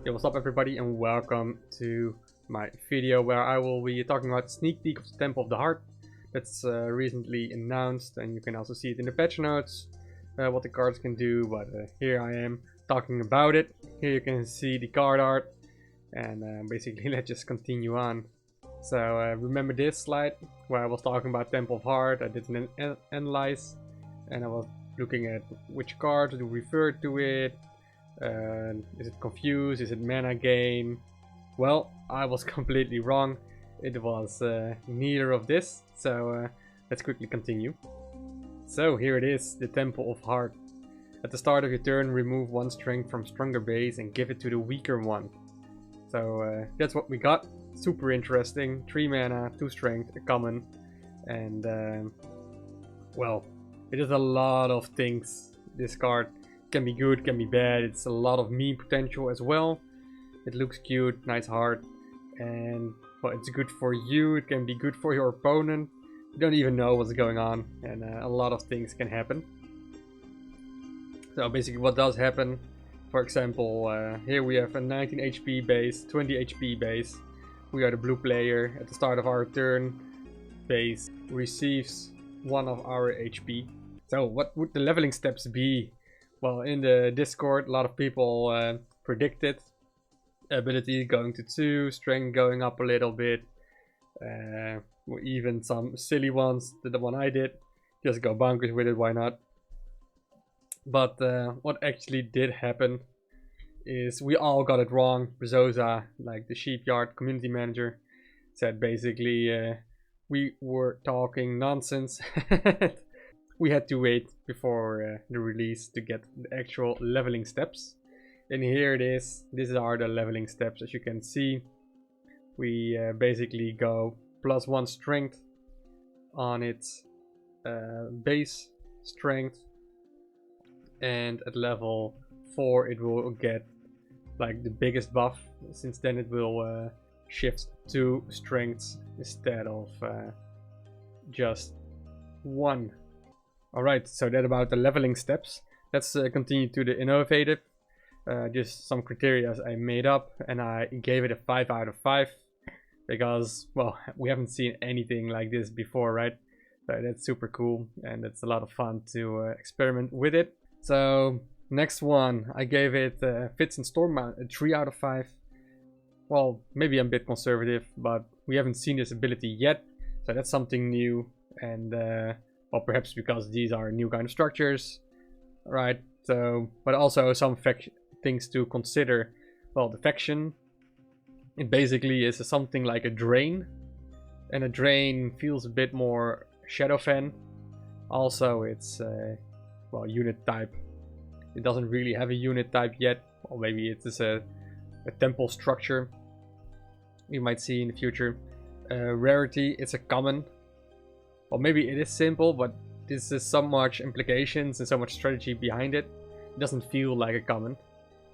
Yo, what's up everybody and welcome to my video where I will be talking about sneak peek of the Temple of the Heart. That's recently announced, and you can also see it in the patch notes, what the cards can do, but here I am talking about it. Here you can see the card art, and basically let's just continue on. So remember this slide where I was talking about Temple of Heart. I did an analyze and I was looking at which cards do refer to it. Is it confused? Is it mana gain? Well, I was completely wrong. It was neither of this. So let's quickly continue. So here it is, the Temple of Heart. At the start of your turn, remove one strength from stronger base and give it to the weaker one. So that's what we got. Super interesting. 3 mana, 2 strength, a common. And well, it is a lot of things, this card. Can be good, can be bad. It's a lot of meme potential as well. It looks cute, nice heart, and well, it's good for you. It can be good for your opponent. You don't even know what's going on, and a lot of things can happen. So basically what does happen, for example, here we have a 19 HP base, 20 HP base. We are the blue player. At the start of our turn, base receives 1 of our HP. So what would the leveling steps be? Well, in the Discord, a lot of people predicted ability going to 2, strength going up a little bit, even some silly ones, the one I did, just go bonkers with it, why not? But what actually did happen is we all got it wrong. Brazoza, like the Sheepyard community manager, said basically we were talking nonsense. We had to wait before the release to get the actual leveling steps. And here it is. These are the leveling steps. As you can see, we basically go +1 strength on its base strength. And at level 4 it will get like the biggest buff. Since then it will shift 2 strengths instead of just 1. Alright, so that about the leveling steps. Let's continue to the innovative. Just some criteria I made up, and I gave it a 5 out of 5. Because, well, we haven't seen anything like this before, right? So that's super cool, and it's a lot of fun to experiment with it. So, next one, I gave it fits in Stormbound, a 3 out of 5. Well, maybe I'm a bit conservative, but we haven't seen this ability yet. So that's something new, and well, perhaps because these are new kind of structures, right? So, but also some things to consider. Well, the faction, it basically is something like a drain, and a drain feels a bit more shadow fan. Also, it's well, unit type. It doesn't really have a unit type yet, or maybe it is a temple structure. You might see in the future. Rarity, it's a common. Well, maybe it is simple, but this is so much implications and so much strategy behind it. It doesn't feel like a common.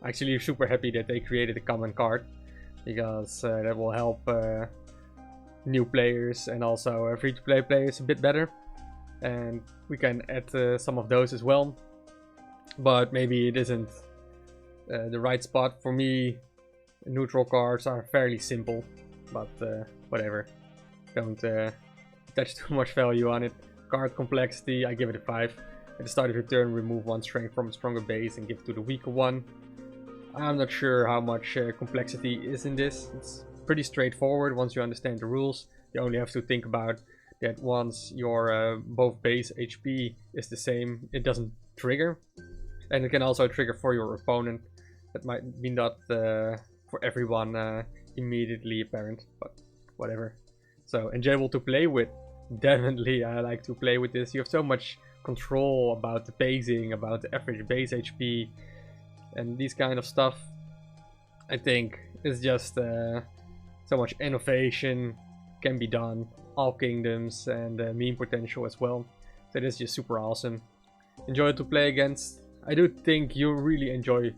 Actually, I'm super happy that they created a common card, because that will help new players and also free-to-play players a bit better. And we can add some of those as well. But maybe it isn't the right spot for me. Neutral cards are fairly simple, but whatever. Don't attach too much value on it. Card complexity, I give it a 5. At the start of your turn, remove 1 strength from a stronger base and give it to the weaker one. I'm not sure how much complexity is in this. It's pretty straightforward once you understand the rules. You only have to think about that once your both base HP is the same, it doesn't trigger. And it can also trigger for your opponent. That might be not for everyone immediately apparent, but whatever. So enjoyable to play with. Definitely I like to play with this. You have so much control about the basing, about the average base HP, and these kind of stuff. I think it's just so much innovation can be done. All kingdoms and meme potential as well. So this is just super awesome. Enjoy to play against. I do think you really enjoy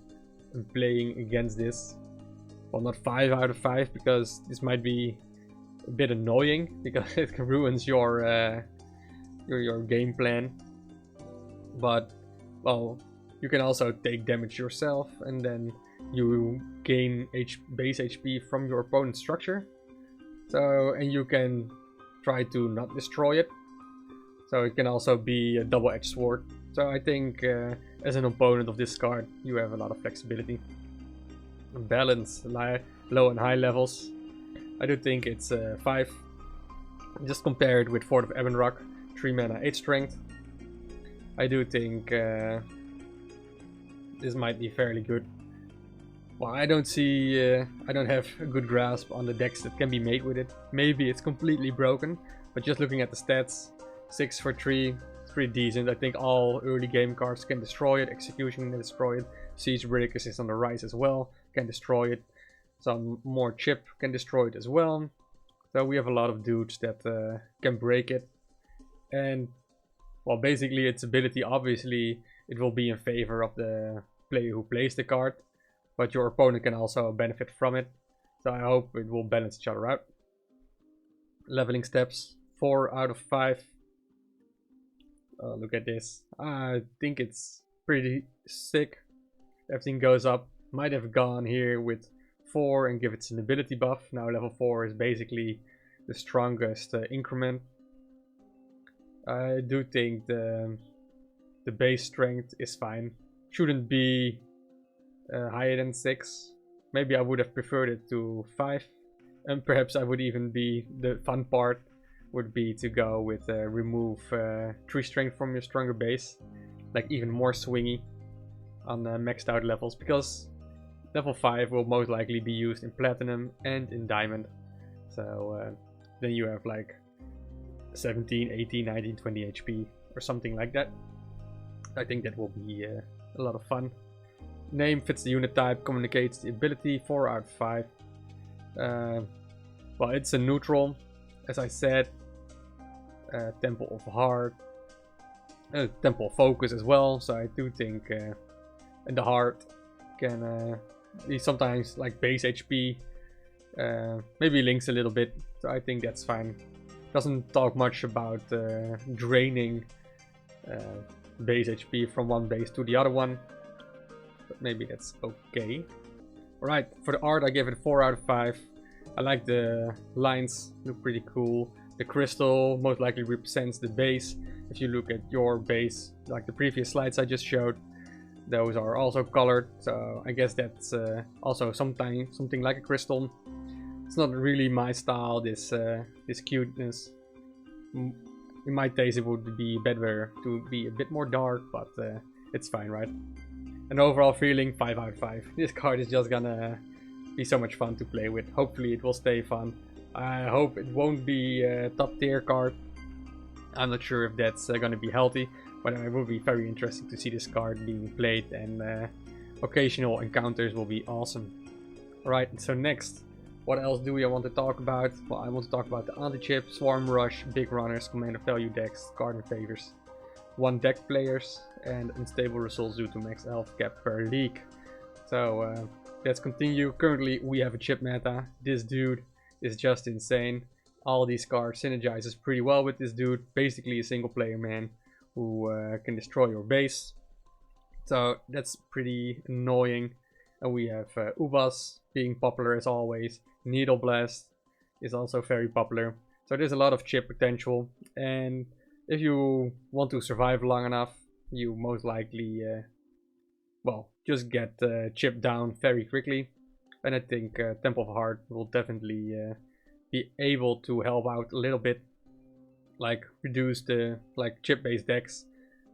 playing against this. Well, not 5 out of 5, because this might be a bit annoying, because it ruins your game plan. But well, you can also take damage yourself and then you gain base HP from your opponent's structure. So, and you can try to not destroy it. So it can also be a double-edged sword. So I think as an opponent of this card, you have a lot of flexibility. Balance, low and high levels. I do think it's 5. Just compared with Fort of Ebonrock, 3 mana, 8 strength. I do think this might be fairly good. Well, I don't see, I don't have a good grasp on the decks that can be made with it. Maybe it's completely broken, but just looking at the stats, 6 for 3, it's pretty decent. I think all early game cards can destroy it, Execution can destroy it, Siege Breakers is on the rise as well, can destroy it. Some more chip can destroy it as well. So we have a lot of dudes that can break it. And, well, basically its ability, obviously, it will be in favor of the player who plays the card. But your opponent can also benefit from it. So I hope it will balance each other out. Leveling steps, 4 out of 5. Look at this. I think it's pretty sick. Everything goes up. Might have gone here with 4 and give it an ability buff. Now level 4 is basically the strongest increment. I do think the base strength is fine. Shouldn't be higher than 6. Maybe I would have preferred it to 5. And perhaps I would even be, the fun part would be to go with remove 3 strength from your stronger base. Like even more swingy on maxed out levels, because level 5 will most likely be used in Platinum and in Diamond. So then you have like 17, 18, 19, 20 HP or something like that. I think that will be a lot of fun. Name fits the unit type, communicates the ability, 4 out of 5. Well, it's a neutral, as I said. Temple of Heart, Temple of Focus as well. So I do think and the Heart can be sometimes like base HP. Maybe links a little bit, so I think that's fine. Doesn't talk much about draining base HP from one base to the other one, but maybe that's okay. Alright, for the art I gave it 4 out of 5. I like the lines, look pretty cool. The crystal most likely represents the base. If you look at your base, like the previous slides I just showed, those are also colored, so I guess that's also something like a crystal. It's not really my style, this cuteness. In my taste it would be better to be a bit more dark, but it's fine, right? An overall feeling, 5 out of 5. This card is just gonna be so much fun to play with. Hopefully it will stay fun. I hope it won't be a top tier card. I'm not sure if that's gonna be healthy, but it will be very interesting to see this card being played, and occasional encounters will be awesome. Alright, so next, what else do we want to talk about? Well, I want to talk about the anti-chip, Swarm Rush, Big Runners, Commander Value decks, card in favors, 1 deck players, and unstable results due to max health cap per league. So let's continue. Currently we have a chip meta. This dude is just insane. All these cards synergizes pretty well with this dude. Basically a single player man who can destroy your base. So that's pretty annoying. And we have Ubas being popular as always. Needle Blast is also very popular. So there's a lot of chip potential. And if you want to survive long enough, you most likely, well, just get chipped down very quickly. And I think Temple of Heart will definitely be able to help out a little bit. Like reduce the chip-based decks.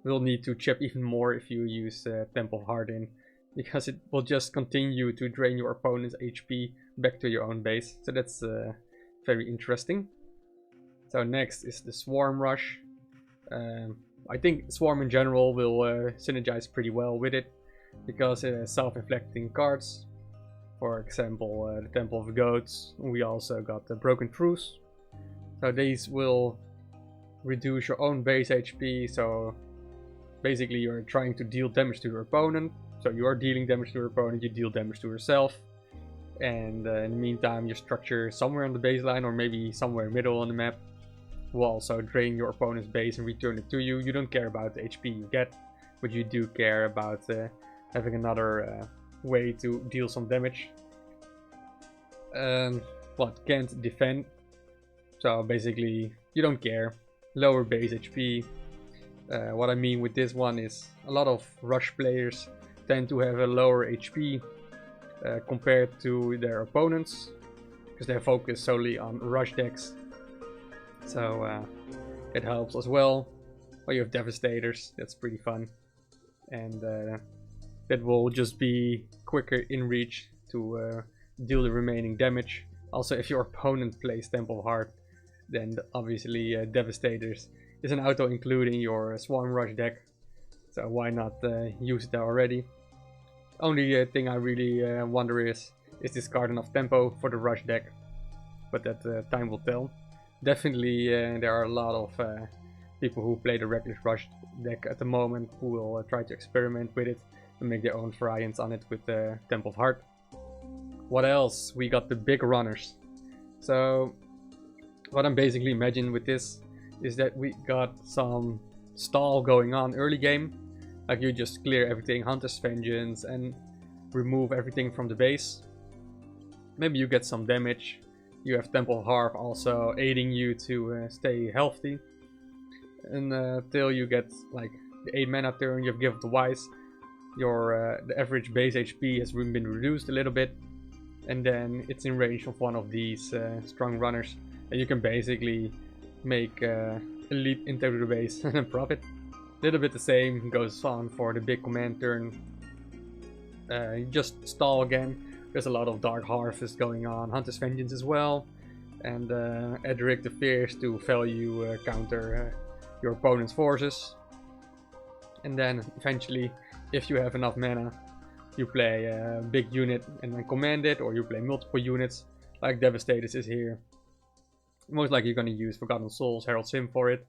Will need to chip even more if you use Temple of Heart in, because it will just continue to drain your opponent's HP back to your own base. So that's very interesting. So next is the Swarm Rush. I think Swarm in general will synergize pretty well with it, because it has self-inflicting cards. For example, the Temple of the Goats. We also got the Broken Truce. So these will reduce your own base HP. So basically you're trying to deal damage to your opponent. So you are dealing damage to your opponent, you deal damage to yourself. And in the meantime, your structure somewhere on the baseline, or maybe somewhere middle on the map, will also drain your opponent's base and return it to you. You don't care about the HP you get, but you do care about having another way to deal some damage. What can't defend, so basically you don't care. Lower base HP. What I mean with this one is a lot of rush players tend to have a lower HP compared to their opponents, because they're focused solely on rush decks. So it helps as well. Well, you have Devastators, that's pretty fun. And that will just be quicker in reach to deal the remaining damage. Also, if your opponent plays Temple of Heart, then obviously Devastators is an auto include in your Swarm Rush deck. So why not use it already? Only thing I really wonder is this card enough tempo for the Rush deck? But that time will tell. Definitely there are a lot of people who play the Reckless Rush deck at the moment who will try to experiment with it and make their own variants on it with the Temple of Heart. What else? We got the big runners. So what I'm basically imagining with this is that we got some stall going on early game. Like you just clear everything, Hunter's Vengeance, and remove everything from the base. Maybe you get some damage. You have Temple of Heart also aiding you to stay healthy. And till you get like the 8 mana turn, you have Gift of the Wise. Your the average base HP has been reduced a little bit. And then it's in range of one of these strong runners. And you can basically make a leap into the base and profit. A little bit the same goes on for the big command turn. You just stall again. There's a lot of Dark Harvest going on, Hunter's Vengeance as well. And Edric the Fierce to value counter your opponent's forces. And then eventually, if you have enough mana, you play a big unit and then command it, or you play multiple units, like Devastators is here. Most likely you're going to use Forgotten Souls, Herald Sim for it,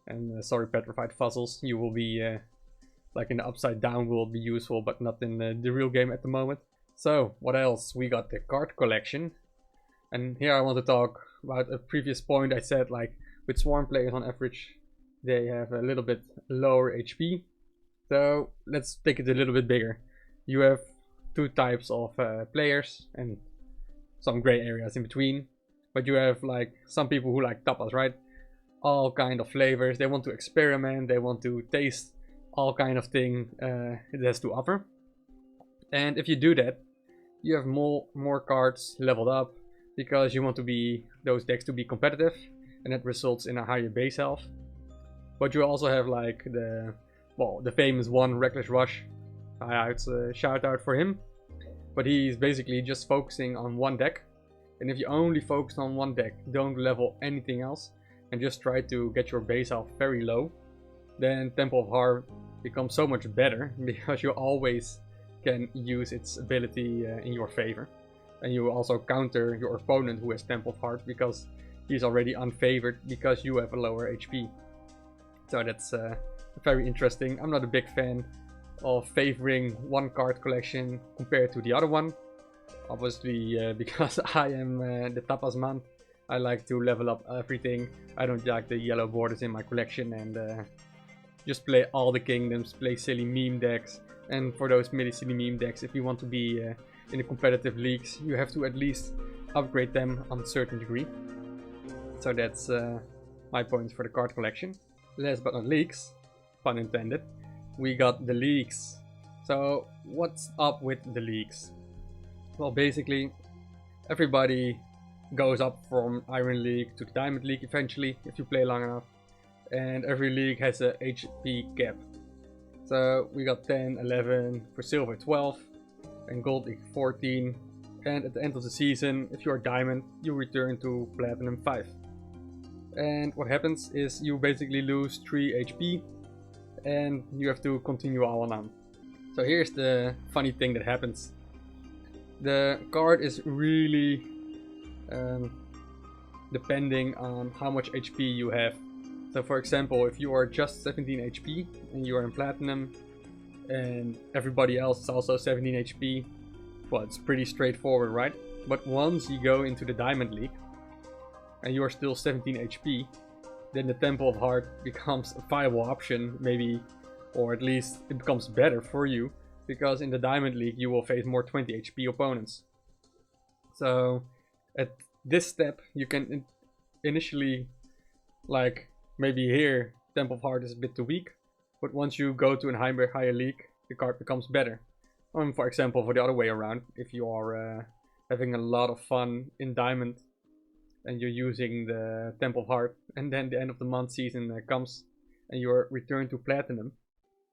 and sorry, Petrified Fossils. You will be, like in the Upside Down will be useful, but not in the real game at the moment. So, what else? We got the card collection. And here I want to talk about a previous point I said, like, with Swarm players on average, they have a little bit lower HP. So, let's take it a little bit bigger. You have two types of players and some gray areas in between. But you have like some people who like tapas, right? All kind of flavors. They want to experiment. They want to taste all kind of thing it has to offer. And if you do that, you have more cards leveled up because you want to be those decks to be competitive, and that results in a higher base health. But you also have like the famous one, Reckless Rush. Shout out for him. But he's basically just focusing on one deck. And if you only focus on one deck, don't level anything else, and just try to get your base health very low, then Temple of Heart becomes so much better because you always can use its ability in your favor. And you also counter your opponent who has Temple of Heart because he's already unfavored because you have a lower HP. So that's very interesting. I'm not a big fan of favoring one card collection compared to the other one. Obviously because I am the tapas man, I like to level up everything. I don't like the yellow borders in my collection, and just play all the kingdoms, play silly meme decks. And for those silly meme decks, if you want to be in the competitive leagues, you have to at least upgrade them on a certain degree. So that's my points for the card collection. Last but not least, pun intended, we got the leagues. So what's up with the leagues? Well, basically everybody goes up from Iron League to the Diamond League eventually if you play long enough, and every league has a HP cap. So we got 10, 11, for Silver 12, and Gold League 14, and at the end of the season, if you are Diamond, you return to Platinum 5. And what happens is you basically lose 3 HP, and you have to continue on. So here's the funny thing that happens. The card is really depending on how much HP you have. So for example, if you are just 17 HP and you are in Platinum and everybody else is also 17 HP, well, it's pretty straightforward, right? But once you go into the Diamond League and you are still 17 HP, then the Temple of Heart becomes a viable option, maybe, or at least it becomes better for you because in the Diamond League you will face more 20 HP opponents. So at this step you can initially, like, maybe here Temple of Heart is a bit too weak, but once you go to a higher league, the card becomes better. For example, for the other way around, if you are having a lot of fun in Diamond and you're using the Temple of Heart, and then the end of the month season comes and you're returned to Platinum,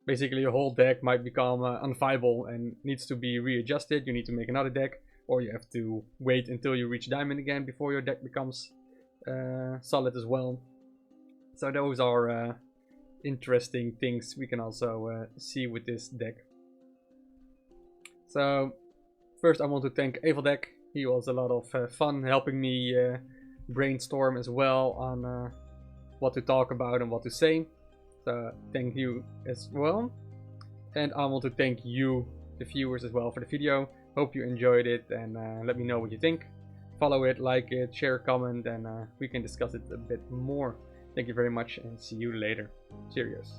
basically your whole deck might become unviable and needs to be readjusted. You need to make another deck, or you have to wait until you reach Diamond again before your deck becomes solid as well. So those are interesting things we can also see with this deck. So first I want to thank Eveldeck. He was a lot of fun helping me brainstorm as well on what to talk about and what to say. So thank you as well. And I want to thank you, the viewers, as well for the video. Hope you enjoyed it, and let me know what you think. Follow it, like it, share, comment, and we can discuss it a bit more. Thank you very much, and see you later. Cheers.